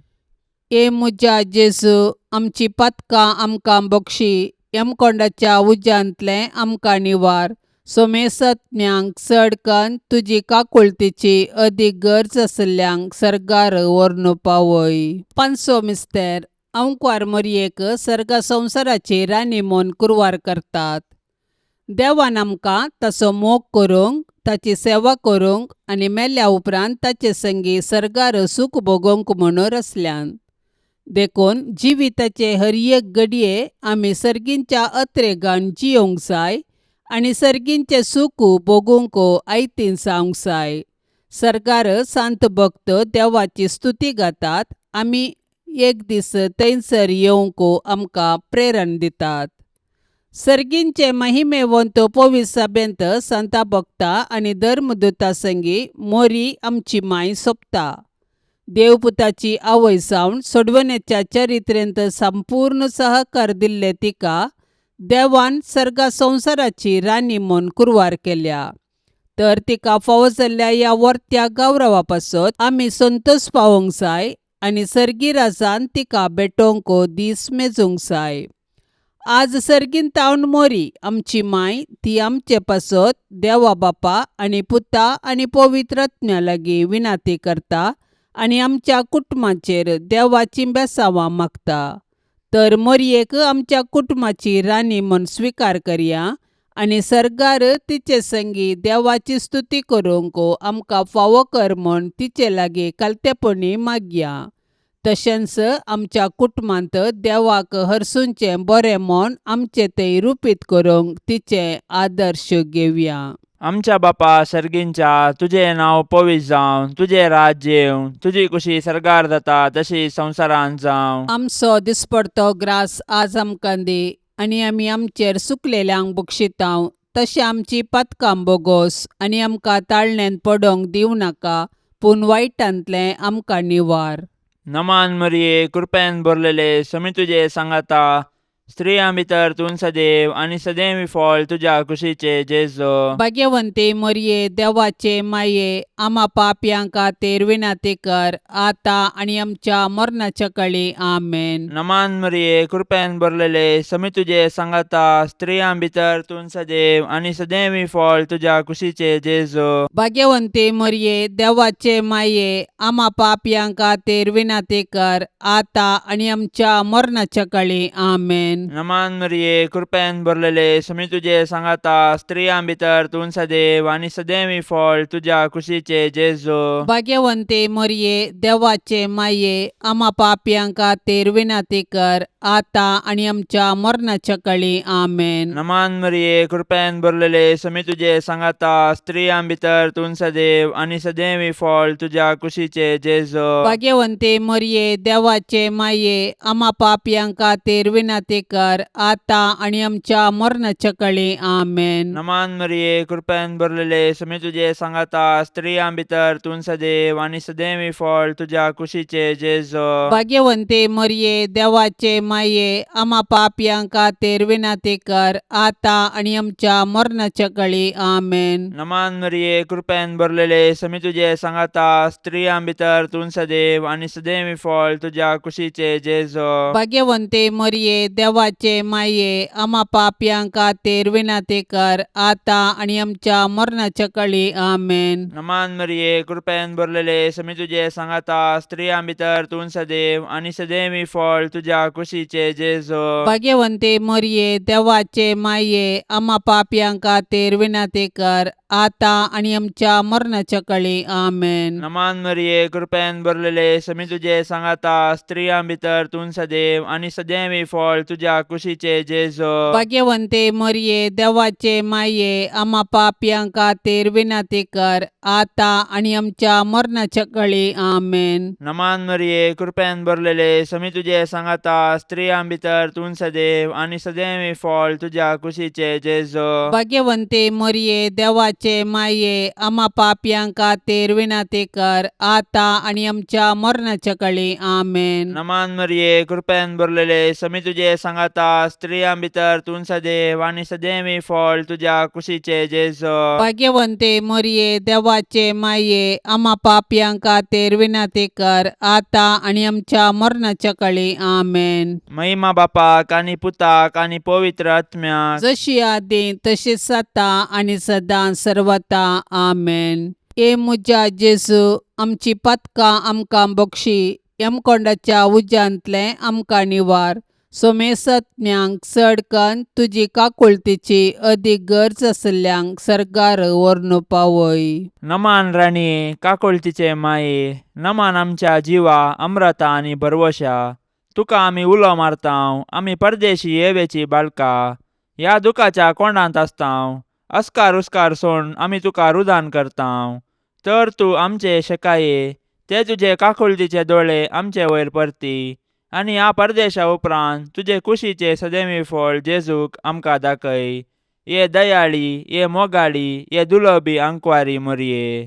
ए मुजा जेजू आमची पातकां आमकां बक्षी. यमकोंडाच्या उज्यांतले आमकां निवार. सोमेसत्म्यांक चड कन्न तुजी काकुळतीची अदीक गरज आसल्यांक सर्गार व्हरून पावय. पांचवो मिस्तेर अंकुर मरियेक सर्गा संवसाराचेर रानी म्हूण कुरवार करतात. देवान आमकां ताचो मोग करूंक, ताची सेवा करूंक आनी मेल्ल्या उपरांत ताचे संगी सर्गार सूख भोगूंक म्हणून रचल्यान. देखून जिविताचे हर एक घडये आमी सर्गींच्या अत्रेगान जियोंक जाय आनी सर्गींचे सूख भोगूंक आयतीन जावंक जाय. सर्गार सांत भक्त देवाची स्तुती गातात. आमी एक दीस थंयसर येवंक आमकां प्रेरण दितात. सर्गींचे महिमेवंत पवित्र सभेंत संता भक्ता आणि धर्मदूता संगी मोरी आमची माय सोपता. देवपुताची आवय सावन सोडवण्याच्या चरित्रेंत संपूर्ण सहकार दिल्ले तिका देवान सर्गा संसाराची राणी म्हूण कुरवार केल्या. तर तिका फावो जाल्ल्या या वर्त्या गौरवा पासत आमी संतोष पावोंक जाय आनी सर्गी राजान तिका भेटोवंक दीस मेजूंक जाय. आज सर्गीन तावन मोरी आमची माय ती आमचे पासत देवा बापा आनी पुता आनी पवित्र आत्म्या लागीं विनाती करता आनी आमच्या कुटुंबाचेर देवाची बेसांवां मागता. तर मोरयेक आमच्या कुटुंबाची राणी म्हूण स्विकार करया आनी सर्गार तिचे संगी देवाची स्तुती करूंक आमकां फावो कर म्हूण तिचे लागीं कालतेपणी मागया. तशेंच आमच्या कुटुंबांत देवाक हरसूंचें बरें म्हूण आमचे ते रुपीत करूंक तिचे आदर्श घेवया. आमच्या बापा सर्गींच्या तुझे नाव पवित्र जावं, तुझे राज्य येवं, तुझी कुशी सर्गार जाता तशी संवसारांत जावं. आमचो दिसपडतो ग्रास आज आमकां दी आनी आमी आमचेर सुकलेल्यांक बक्षितांव. तशें आमची पातकां बोगोस आनी आमकां ताळणेंत पडोवंक दिवं नाका, पूण वायटांतलें आमकां निवार. नमान मरिये कृपेन भरलेले समी तुझे सांगाता. स्त्रियां भितर तूं सदैव आनी सदैवी फळ तुझ्या कुशीचे जेजो. भाग्यवंते मोरये देवाचे माये आम्हा पापयांक खातीर विनाती कर आता आनी आमच्या मरणाच्या काळी आमेन. नमान मरिये कृपेन भरलेले समी तुझे सांगाता. स्त्रियां भितर तूं सदैव आनी सदैवी फळ तुझ्या कुशीचे जेजो. भाग्यवंते मोरये देवाचे माये आम्हा पापयांक खातीर विनाती कर आता आनी आमच्या मरणाच्या काळी आमेन. नमान मरिये कृपेन भरलेले समी तुझे सांगाता. स्त्रियां भितर तूं सदैव आनी सदैवी फळ तुझ्या कुशीचे जेजो. भाग्यवंते मोरये देवाचे माये आम्हा पापयांक खातीर विनाती कर आता आनी आमच्या मरणाच्या काळी आमेन. नमान मरिये कृपेन भरलेले समी तुझे सांगाता. स्त्रियां भितर तूं सदैव आनी सदैवी फळ तुझ्या कुशीचे जेजो. भाग्यवंते मोरये देवाचे माये आम्हा पापयांक खातीर विनाती कर आता आनी आमच्या मरणाच्या काळी आमेन. नमान मरिये कृपेन भरलेले समी तुझे सांगाता. स्त्रियां भितर तूं सदैव आनी सदैवी फळ तुझ्या कुशीचे जेजो. भाग्यवंते मोरये देवाचे माये आम्हा पापयांक खातीर विनाती कर आता आनी आमच्या मरणाच्या काळी आमेन. नमान मरिये कृपेन भरलेले समी तुझे सांगाता. स्त्रियां भितर तूं सदैव आनी सदैवी फळ तुझ्या कुशीचे जेजो. भाग्यवंते मोरये देवाचे माये आम्हा पापयांक खातीर विनाती कर आता आनी आमच्या मरणाच्या काळी आमेन. नमान मरिये कृपेन भरलेले समी तुझे सांगाता. स्त्रियां भितर तूं सदैव आनी सदैवी फळ तुझ्या कुशीचे जेजो. भाग्यवंते मोरये देवाचे माये आम्हा पापयांक खातीर विनाती कर आता आनी आमच्या मरणाच्या काळी आमेन. नमान मरिये कृपेन भरलेले समी तुझे सांगाता. स्त्रियां भितर तूं सदैव आनी सदैवी फळ तुझ्या कुशीचे जेजो. भाग्यवंते मोरये देवाचे माये आम्हा पापयांक खातीर विनाती कर आता आनी आमच्या मरणाच्या काळी आमेन. नमान मरिये कृपेन भरलेले समी तुझे सांगाता. स्त्रियां भितर तूं सदैव आनी सदैवी फळ तुझ्या कुशीचे जेजो. भाग्यवंते मोरये देवाचे माये आम्हा पापयांक खातीर विनाती कर आता आनी आमच्या मरणाच्या काळी आमेन. नमान मरिये कृपेन भरलेले समी तुझे सांगाता. स्त्रियां भितर तूं सदैव आनी सदैवी फळ तुझ्या कुशीचे जेजो. भाग्यवंते मोरये देवाचे माये आम्हा पापयांक खातीर विनाती कर आता आनी आमच्या मरणाच्या काळी आमेन. महिमा बापाक आनी पुताक आनी पवित्र आत्म्या जशी आदी तशीच आता आनी सदां सर्वता आमेन. ए मुजा जेजू आमची पातकां आमकां बक्षी यमकोंडाच्या उज्यांतले आमकां निवार. सोमेसत्म्यांक चडकन तुजी काकुळतीची अदीक गरज आसल्ल्यांक सरकार व्हरून पावय. नमान राणी काकुळतीचे माये. नमान आमच्या जिवा अमृता आनी भरवशा. तुका आमी उलो मारतांव. आमी परदेशी येवेची बाळकां ह्या दुखाच्या कोंडांत आसतांव. अस्कार उस्कार सोड आमी तुका रुदान करतांव. तर तूं आमचे शेकाये ते तुजे काकुळतीचे दोळे आमचे वयर परती आनी ह्या परदेशा उपरांत तुजे कुशीचे सदैवी फळ जेजूक आमकां दाखय. ये दयाळी, ये मोगाळी, ये दुलोबी आंकवारी मोरये.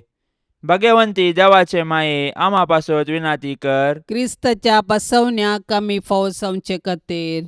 भगवंती देवाचे माये आम्हा पासत विनाती कर. क्रिस्ताच्या बसवण्याक आमी फावो जावचे खातीर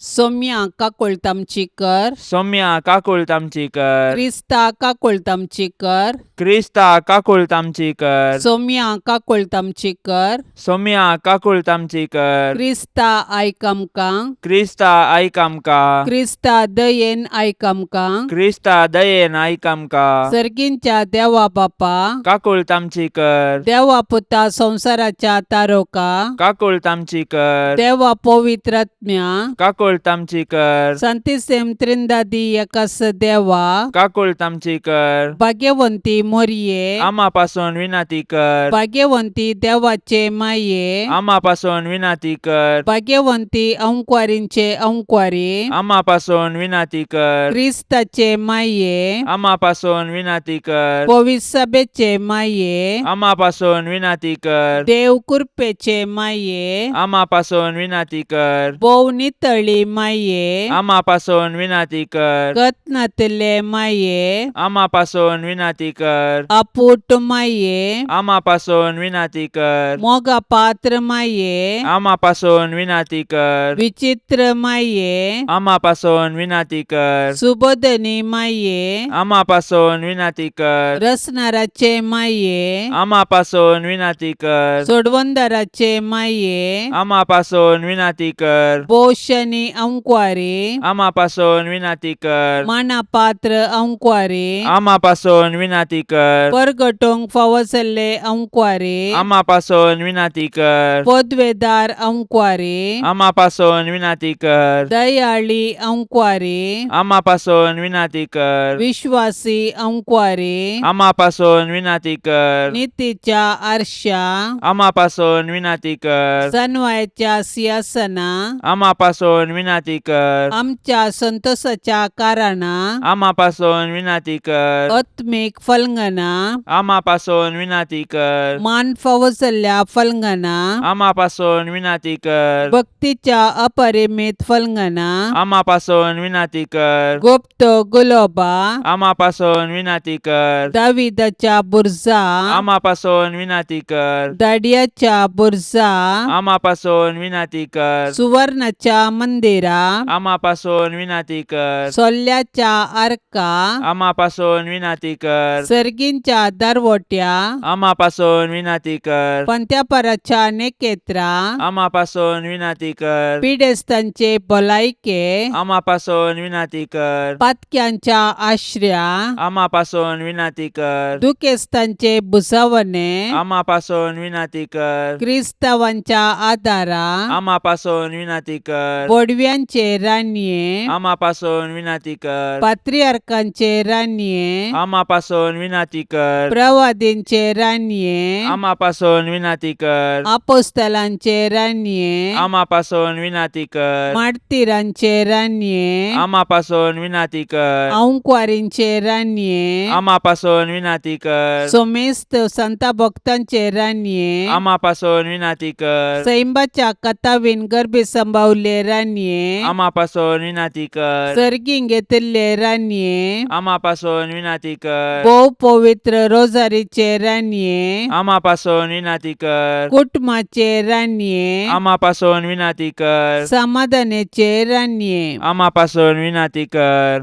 सौम्या काकुळतामची कर. सौम्या काकुळ तामची कर. क्रिस्ता काकुळतामची कर. क्रिस्ता काकुळ तामची कर. सौम्या काकुळतामची कर. सौम्या काकुळ तामची कर. क्रिस्ता आयक आमकां. क्रिस्ता आयक आमकां. क्रिस्ता दयेन आयक आमकां. क्रिस्ता दयेन आयक आमकां. सर्गींच्या देवा बापा. काकुळ तामची कर. देवा पुता संसाराच्या तारोका. काकुळ तामची कर. देवा पवित्रात्म्या. काकुळ तामची कर. संतिसेम त्रिंदादी एकास देवा. काकुळ तामची कर. भाग्यवंती मोरये. आम्हा पासून विनाती कर. भाग्यवंती देवाचे माये. आम्हा पासून विनाती कर. भाग्यवंती अंकुवारींचे अंकुवारी. आम्हा पासून विनाती कर. क्रिस्ताचे माये. आम्हा पासून विनाती कर. पवित्र सभेचे माये. आम्हा पासून विनाती कर. देव कृपेचे माये. आम्हा पासून विनाती कर. बोव नितळी माये. आम्हा पासून विनाती कर. कतनातले माये. आम्हा पासून विनाती कर. अपूट माये. आम्हा पासून विनाती कर. मोगा पात्र माये. आम्हा पासून विनाती कर. विचित्र माये. आम्हा पासून विनाती कर. सुबोधनी माये. आम्हा पासून विनाती कर. रसनाराचे माये. आम्हा पासून विनाती कर. सोडवंदाराचे माये. आम्हा पासून विनाती कर. बोशनी अंकुवारी. आम्हा पासून विनाती कर. माना पात्र अंकुवारी. आम्हा पासून विनाती कर. परगटोंक फावसले अंकुवारी. आम्हा पासून विनाती कर. पदवेदार अंकुवारी. आम्हा पासून विनाती कर. दयाळी अंकुवारी. आम्हा पासून विनाती कर. विश्वासी अंकुवारी. आम्हा पासून विनाती कर. नीतीच्या आरशा. आम्हा पासून विनाती कर. सन्वयाच्या सिंहासना. आम्हा पासून विनाती कर. आमच्या संतोषाच्या कारणा. आम्हा पासून विनाती कर. आत्मिक फलंगना. आम्हा पासून विनाती कर. मान फावसल्या फलंगना. आम्हा पासून विनाती कर. भक्तीच्या अपरिमित फलंगना. आम्हा पासून विनाती कर. गुप्त गुलोबा. आम्हा पासून विनाती कर. दाविदाच्या बुरजा. आम्हा पासून विनाती कर. दाडियाच्या बुरजा. आम्हा पासून विनाती कर. सुवर्णाच्या मंदिरा. आम्हा पासून विनाती कर. सोल्ल्याच्या आर्का. आम्हा पासून विनाती कर. सर्गींच्या दरवट्या. आम्हा पासून विनाती कर. पंत्यापराच्या नेकेत्रा. आम्हा पासून विनाती कर. पिडेस्तांचे भलायके. आम्हा पासून विनाती कर. पातक्यांच्या आश्रया. आम्हा पासून विनाती कर. दुखेस्तांचे बुसावणे. आम्हा पासून विनाती कर. क्रिस्तावांच्या आदारा. आम्हा पासून विनाती कर. बोडव्यांचे रान्ये. आम्हा पासून विनाती कर. पात्रियार्कांचे रान्ये. आम्हा पासून विनाती कर. प्रवादींचे रान्ये. आम्हा पासून विनाती कर. आपोस्तलांचे रान्ये. आम्हा पासून विनाती कर. मार्तिरांचे रान्ये. आम्हा पासून विनाती कर. अंकुवारींचे रान्ये. आम्हा पासून विनाती कर. सोमेस्त संता भक्तांचे रान्ये. आम्हा पासून विनाती कर. सैंबाच्या कथावीन गर्भे संभावले रान्ये. आम्हा पासून विनाती कर. सर्गींग घेतले रान्ये. आम्हा पासून विनाती कर. बहु पवित्र रोजारीचे रान्ये. आम्हा पासून विनाती कर. कुटुंबाचे रान्ये. आम्हा पासून विनाती कर. समाधानाचे रान्ये. आम्हा पासून विनाती कर.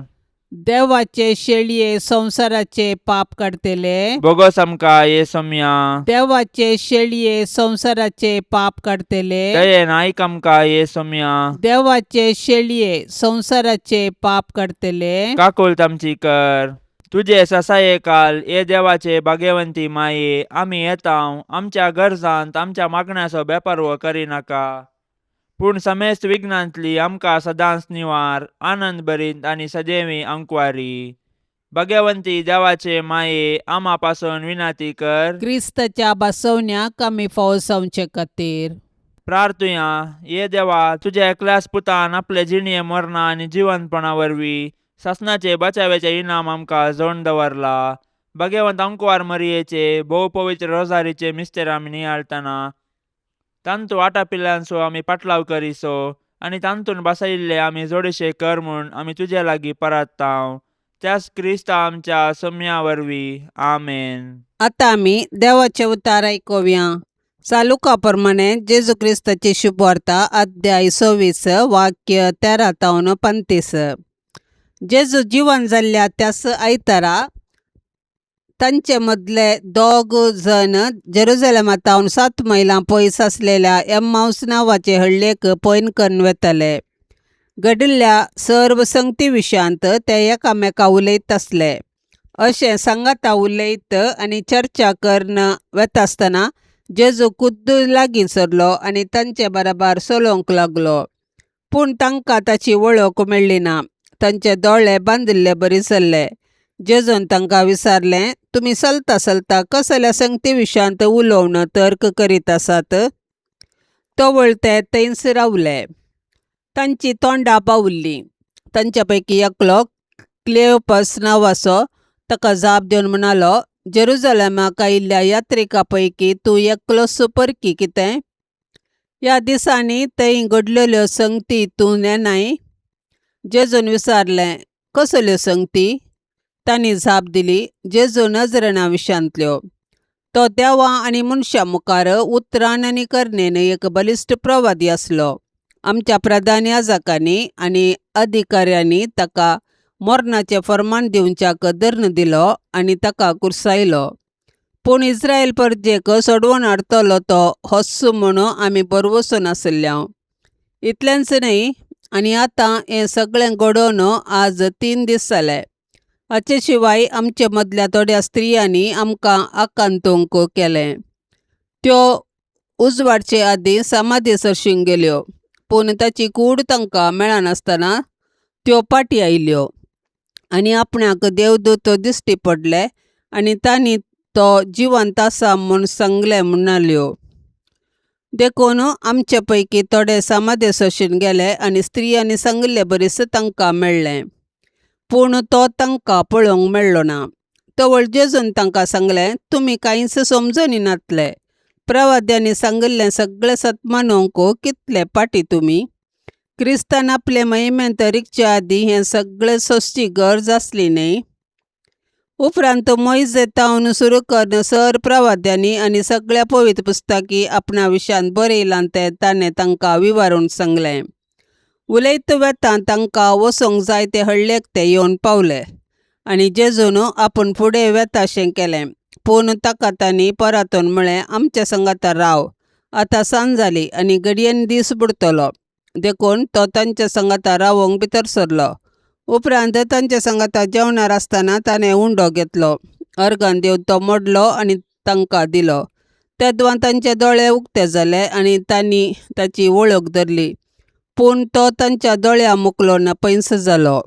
देवाचे शेळये संसाराचे पाप काढतेले. बोगस आमकां ये सौम्या. देवाचे शेळये संसाराचे पाप काढतेले. दयेन आयक आमकां ये सौम्या. देवाचे शेळये संसाराचे पाप काढतेले. काकुळ तामची कर. तुझे ससाये काल ये देवाचे भाग्यवंती माये आमी येताव. आमच्या गरजांत आमच्या मागण्याचो बेपर्वो करिनाका. पूण समेस्त विघ्नांतली आमकां सदांच निवार. आनंद भरीत आनी सदैवी अंकुवारी. भाग्यवंती देवाचे माये आम्हा पासून विनाती कर. क्रिस्ताच्या बसवण्याक आमी फावो जावचे खातीर प्रार्थुया. ये देवा तुझ्या एकल्याच पुतान आपले जिणये मरणा आनी जिवंतपणा वरवीं सासणाचे बचावेचे इनाम आमकां जोडून दवरला. भाग्यवंत अंकुवार मरियेचे भोव पवित्र रोजारीचे मिस्तेर आमी नियाळतना तांतू वाटापिल्ल्यांचो आमी पाटलाव करिसो आनी तांतून बसयिल्ले आमी जोडशे कर म्हूण आमी तुजे लागीं परतांव. त्याच क्रिस्ता आमच्या सोम्या वरवीं. आमेन. आता आमी देवाचे उतार ऐकुया. चालुका प्रमाणे जेजू क्रिस्ताची शुभवार्ता अध्याय 26 वाक्य 13-35. जेजू जिवन जाल्ल्या त्याच आयतारा तांचे मदले 2 जण जेरुसलेमांतावन 7 मैलां पयस आसलेल्या एम्माऊस नांवाचे हळ्ळेक पयन करून वेताले. घडिल्ल्या सर्व संगती विशयांत ते एकामेका उलयत आसले. अशें सांगाता उलयत आनी चर्चा करून वेता आसतना जेजू खुद्द लागीं सरलो आनी तांचे बराबर चलोवंक लागलो. पूण तांकां ताची वळख मेळ्ळी ना. तांचे दोळे बांदिल्ले बरी जाल्ले. जेजून तांकां विचारलें, तुमी चलता चलता कसल्या संगती विशयांत उलोवन तर्क करीत आसात? तवळ ते थंयच रावले. तांची तोंडां पावुल्लीं. तांचे पैकी एकलो क्लेओपास नांवाचो ताका जाप दिवन म्हणालो, जेरुसलेमाक आयिल्ल्या यात्रिकां पैकी तूं एकलोच परकी कितें? ह्या दिसांनी थंय घडलेल्यो संगती तूं नेनाय? जेजून विचारलें, कसल्यो संगती? तांणी जाप दिली, जेजू नजरेणा विशयांतल्यो. तो देवा आनी मनशां मुखार उतरान आनी करणेन एक बलिश्ट प्रवादी आसलो. आमच्या प्रधान याजकांनी आनी अधिकाऱ्यांनी ताका मरणाचें फर्मान दिवच्याक धर्ण दिलो आनी ताका कुरसायलो. पूण इस्रायल परजेक सोडवून हाडटलो तो होच म्हूण आमी बरवसून आसल्याव. इतलेंच न्हय, आनी आतां हें सगळें घडोवन आज 3 दीस जाले. हाचे शिवाय आमचे मदल्या थोड्या स्त्रियांनी आमकां आकांतूंक केलें. त्यो उजवाडचे आदीं समाधी सरशींक गेल्यो. पूण ताची कूड तांकां मेळनासतना त्यो फाटीं आयल्यो आनी आपणाक देवदूत दिश्टी पडले आनी तांणी तो जिवंत आसा म्हूण सांगलें म्हणाल्यो. देखून आमचे पैकी थोडे समाधी सरशीन गेले आनी स्त्रियांनी सांगिल्ले बरीस तांकां मेळ्ळें. पूण तो तांकां पळोवंक मेळ्ळो ना. तवळ जेजून तांकां सांगलें, तुमी कांयच समजूनिनातले. प्रवाद्यांनी सांगिल्लें सगळें सत मानूंक कितले फाटीं तुमी? क्रिस्तान आपले महिमेंत रिगचे आदीं हें सगळें सोंसची गरज आसली न्हय? उपरांत मोइजे तावन सुरू करून सर प्रवाद्यांनी आनी सगळ्या पवित्र पुस्तकी आपणा विशयान बरयलां तें ताणें तांकां विवरून सांगलें. उलयत वेतां तांकां वचोंक जाय ते हळ्ळेक ते येवन पावले आनी जेजून आपूण फुडें वेताशें केलें. पूण ताका तांणी परतून म्हळें, आमच्या संगाता राव, आतां सांज जाली आनी घडयेन दीस बुडतलो. देखून तो तांच्या संगाता रावोंक भितर सरलो. उपरांत तांच्या संगाता जेवणार आसतना ताणें उंडो घेतलो. अर्गान दिवन तो मोडलो आनी तांकां दिलो. तेदवां तांचे दोळे उक्ते जाले आनी तांणी ताची वळख धरली. पूण तो तांच्या दोळ्यां मुखलोवन पैंस जालो.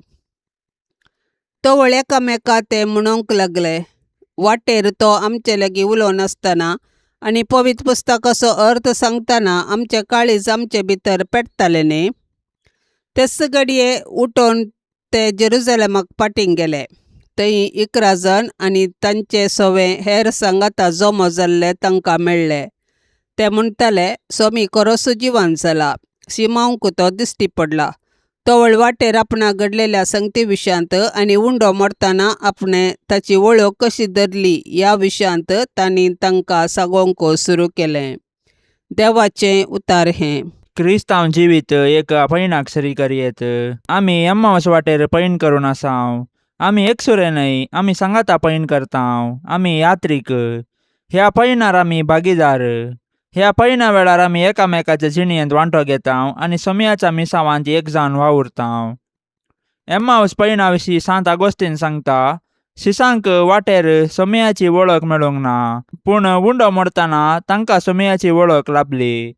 तवळ एकामेका ते म्हणूंक लागले, वाटेर तो आमचे लागीं उलोवन आसतना आनी पवित्र पुस्तकाचो अर्थ सांगतना आमचें काळीज आमचे भितर पेट्टालें न्ही? तेच घडये उठोवन ते जेरुसलेमाक फाटीं गेले. थंय 11 जण आनी तांचे सवें हेर सांगाता जमो जाल्ले तांकां मेळ्ळे. ते म्हणटाले, सोमी खरोच जिवंत जाला. शिमांक तो दिश्टी पडला. तवळ वाटेर आपणाक घडलेल्या संगती विशयांत आनी उंडो मोडतना आपणें ताची वळख कशी धरली ह्या विशयांत तांणी तांकां सांगोवंक सुरू केलें. देवाचें उतार हें. क्रिस्तांव जिवीत एक पैणाक सरी करयेत. आमी एम्माऊस वाटेर पैण करून आसाव. आमी एकसुरे न्हय, आमी सांगाता पैण करतांव. आमी यात्रीक. ह्या पैणार आमी भागीदार. ह्या पैणा वेळार आमी एकामेकाच्या जिणयेंत वांटो घेतांव आनी सोम्याच्या मिसावांत एक जावन वावुरतांव. एम्माऊस पैणा विशीं सांत आगोस्तीन सांगता, शिसांक वाटेर सोम्याची वळख मेळूंक ना, पूण उंडो मोडतना तांकां सोम्याची वळख लाभली.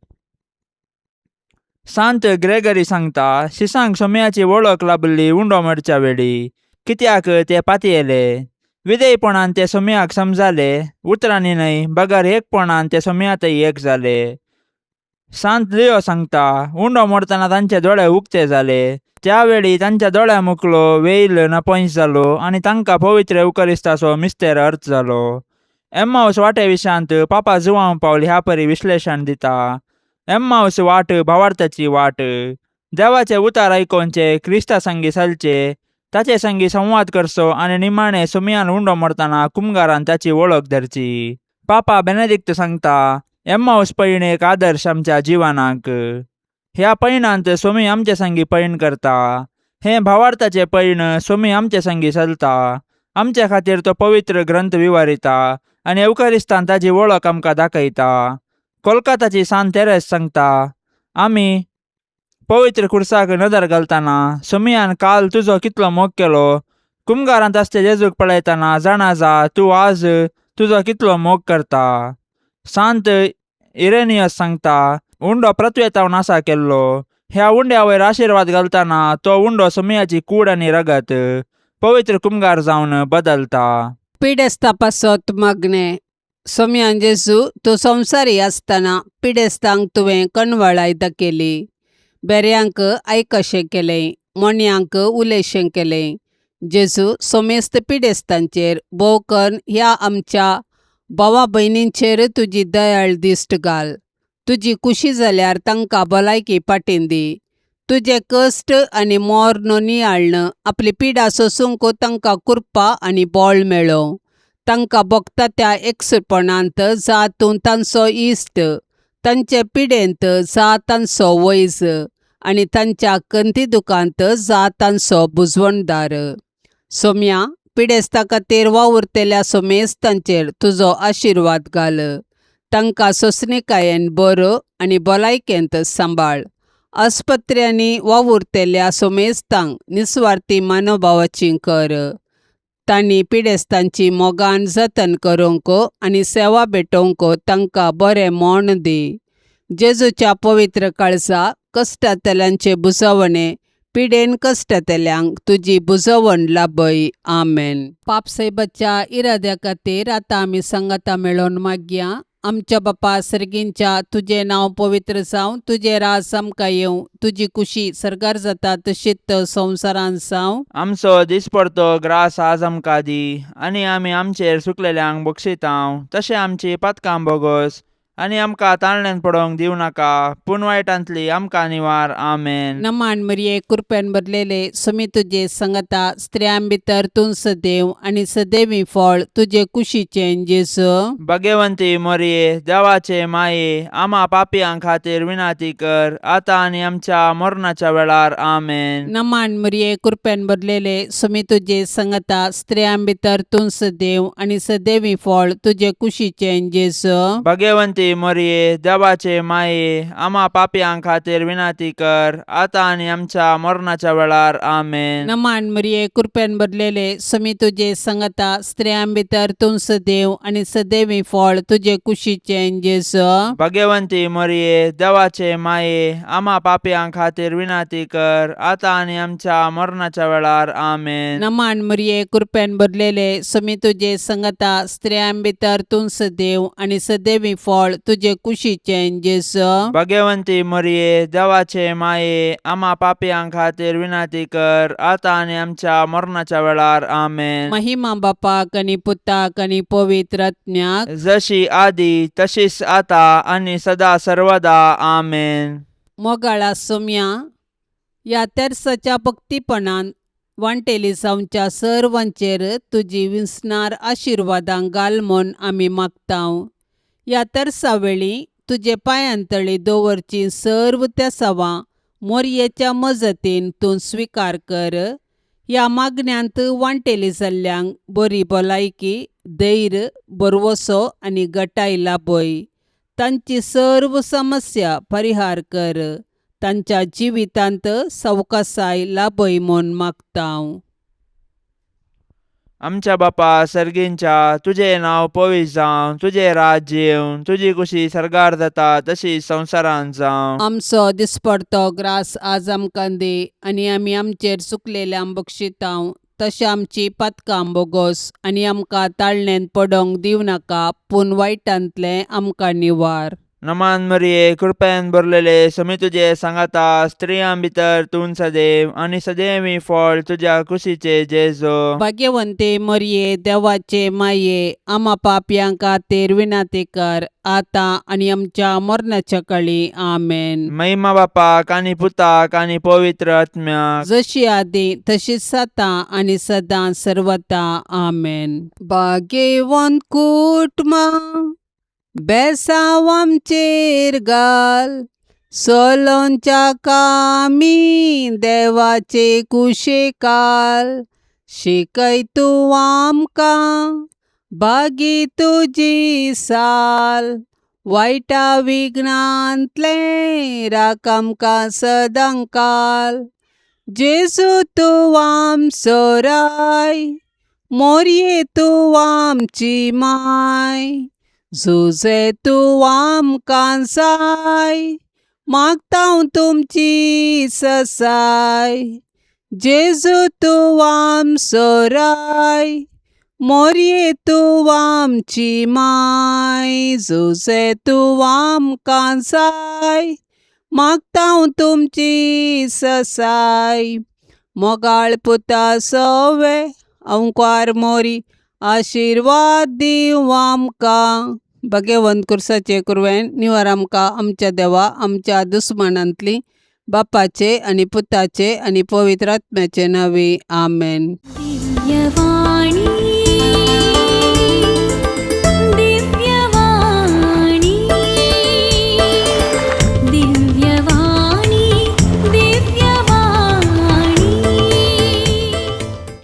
सांत ग्रेगरी सांगता, शिसांक सोम्याची वळख लाभली उंडो मोडच्या वेळी, कित्याक ते पातयेले. विधेयपणान ते सोम्याक समजाले, उतरांनी न्हय बगर एकपणान ते सोम्यातय एक जाले. सांत लियो सांगता, उंडो मोडतना तांचे दोळे उक्ते जाले. त्या वेळी तांच्या दोळ्या मुखलो वेल नपयस जालो आनी तांकां पवित्र उकरिस्ताचो मिस्तेर अर्थ जालो. एम्माऊस वाटे विशयांत पापा जुवांव पावल ह्या परी विश्लेशण दिता. एम्माऊस वाट भावार्थाची वाट. देवाचे उतार ऐकोनचे क्रिस्ता संगी चलचे, ताचे संगी संवाद करचो आणि निमाणे सुमयान उंडो मरतना कुमगारान त्याची वळख धरची. पापा बेनेडिक्ट सांगता, एम्माऊस पैण एक आदर्श आमच्या जिवनाक. ह्या पैणांत स्वामी आमचे संगी पैण करता. हे भावार्थाचे पैण स्वामी आमचे संगी चलता. आमच्या खातीर तो पवित्र ग्रंथ विवारिता आणि एवकारिस्तान ताची वळख आमकां दाखयता. कोलकाताची सान तेरेस सांगता, आमी पवित्र खुर्साक नदर घालतना सुमयान काल तुजो कितलो मोग केलो. कुमगारांत आसते जेजूक पळयतना जाणा जा तूं आज तुजो कितलो मोग करता. सांत इरेनियस सांगता, उंडो प्रत्वेतावन आसा केल्लो. ह्या उंड्या वयर आशिर्वाद घालतना तो उंडो सुमयाची कूड आनी रगत पवित्र कुमगार जावन बदलता. पिडेस्तापासत मागणे. सोम्यान जेजू तूं संवसारी आसतना पिडेस्तांक तुवें कणवळाय दाखयली. बेऱ्यांक आयकशें केलें, मोन्यांक उलयशें केलें. जेजू सोमेस्त पिडेस्तांचेर भोवकन ह्या आमच्या भावा भयणींचेर तुजी दयाळ दिश्ट घाल. तुजी खुशी जाल्यार तांकां भलायकी पाटीन दी. तुजे कश्ट आनी मोर्न नियाळन आपली पिडा सोसूंक तांकां कृपा आनी बोळ मेळो. तांकां भोगता त्या एकसुरपणांत जा तूं तांचो इश्ट. तांचे पिडेंत जा तांचो वैज आनी तांच्या कंती दुखांत जा तांचो बुजवणदार. सोम्या, पिडेस्ता खातीर वावुरतेल्या सोमेस्तांचेर तुजो आशिर्वाद घाल. तांकां सोंसणिकायेन बरो आनी भलायकेंत सांबाळ. आस्पत्र्यांनी वावुरतेल्या सोमेस्तांक निस्वार्थी मानवभावाची कर. तांणी पिडेस्तांची मोगान जतन करूंक आनी सेवा भेटोवंक तांकां बरें मोण दी. जेजूच्या पवित्र काळजा कश्टांतल्यांचे बुजवणे पिडेन कश्टांतल्यांक तुजी बुजवण लाभय. आमेन. पापसैबाच्या इराद्या खातीर आतां आमी सांगाता मेळोन मागया. आमच्या बापा सर्गींच्या, तुजें नांव पवित्र जावं, तुजें राज आमकां येवं, तुजी खुशी सरकार जाता तशीच संवसारांत जावं. आमचो दिसपडतो ग्रास आज आमकां दी, आनी आमी आमचेर चुकलेल्यांक बक्षितांव. तशें आमची पातकां बोगोस आनी आमकां ताळण्यांत पडोवंक दिवं नाका, पूण वायटांतली आमकां निवार. आमेन. नमान मरिये कृपेन भरलेले, सुमी तुजे संगता स्त्रियां भितर तूं सदैव आनी सदैवी फळ तुजे कुशीचें जेजू. भाग्यवंती मरिये, देवाचे माये, आम्हा पापयांक खातीर विनाती कर, आतां आनी आमच्या मरणाच्या वेळार. आमेन. नमान मरिये कृपेन भरलेले, सुमी तुजे संगता स्त्रियां भितर तूं सदैव आनी सदैवी फळ तुजे कुशीचें जेजू. भाग्यवंती मरिये, देवाचे माये, आम्हा पापयांक खातीर विनाती कर, आतां आनी आमच्या मरणाच्या वेळार. आमेन. नमान मरिये कृपेन भरलेले, सुमी तुजे संगता स्त्रियां भितर तूं सदैव आनी सदैवी फळ तुजे कुशीचें जेजू. भाग्यवंती मरिये, देवाचे माये, आम्हा पापयांक खातीर विनाती कर, आतां आनी आमच्या मरणाच्या वेळार. आमेन. नमान मरिये कृपेन भरलेले, सुमी तुजे संगता स्त्रियां भितर तूं सदैव आनी सदैवी फळ तुजे कुशीचें जेजू. भाग्यवंती मरिये, देवाचे माये, आम्हा पापयांक खातीर विनाती कर, आतां आनी आमच्या मरणाच्या वेळार. आमेन. महिमा बापाक आनी पुताक आनी पवित्र आत्म्याक, जशी आदी तशीच आता आणि सदा सर्वदा. आमेन. मोगाळा सोम्या, ह्या तेर्साच्या भक्तीपणान वांटेली जावच्या सर्वांचेर तुजी विस्नार आशिर्वादां घाल म्हूण आमी मागतांव. ह्या तेर्सा वेळी तुजे पांयांतळी दवरची सर्व त्या सवां मोरयेच्या मजतीन तूं स्विकार कर. ह्या मागण्यांत वांटेली जाल्ल्यांक बरी भलायकी, धैर्य, बरवसो आनी घटाय लाभय. तांची सर्व समस्या परिहार कर. तांच्या जिवितांत सवकासाय लाभय म्हूण मागतांव. आमच्या बापा सर्गींच्या, तुझे नाव पवित्र जावं, तुझे राज्य येवं, तुझी कुशी सरकार जाता तशी संवसारांत जावं. आमचो दिसपडतो ग्रास आज आमकां दी, आनी आमी आमचेर चुकलेल्यांक बक्षितांव, तशें आमची पातकां बोगोस आनी आमकां ताळणेंत पडोवंक दिवं नाका, पूण वायटांतलें आमकां निवार. नमान मरिये कृपेन भरलेले समी तुझे सांगाता स्त्रियां भितर तूं सदैव आणि सदैवी फळ तुझ्या कुशीचे जेजो. भाग्यवंते मरिये देवाचे माये आम्हा पापयांक खातीर विनाती कर आता आणि आमच्या मरणाच्या काळी आमेन. महिमा बापाक आणि पुताक आणि पवित्र आत्म्याक जशी आदी तशीच साता आणि सदां सर्वता आमेन. भाग्यवंत कुटुंबा बेसांव आमचेर घाल सोलोंच्या कामी देवाचे कुशेकाल शिकय तूं आमकां भागी तुजी साल वायटा विघ्नांतले राख आमकां सदांकाल जेजू तूं आमचो राय मोरये तूं आमची माय झुजे तूं आमकां जाय मागतां तुमची ससाय जेजू तूं आमचो राय मोरये तूं आमची माय झुजे तूं आमकां जाय मागतां तुमची ससाय मोगाळ पुता सवे ओंकार मोरी आशिर्वाद दिव आमकां. भाग्यवंत कुर्साचे कुरवेन निवार आमकां आमच्या देवा आमच्या दुस्मनांतली बापाचे आणि पुताचे आणि पवित्र आत्म्याचे नावे आमेन. दिव्यवाणी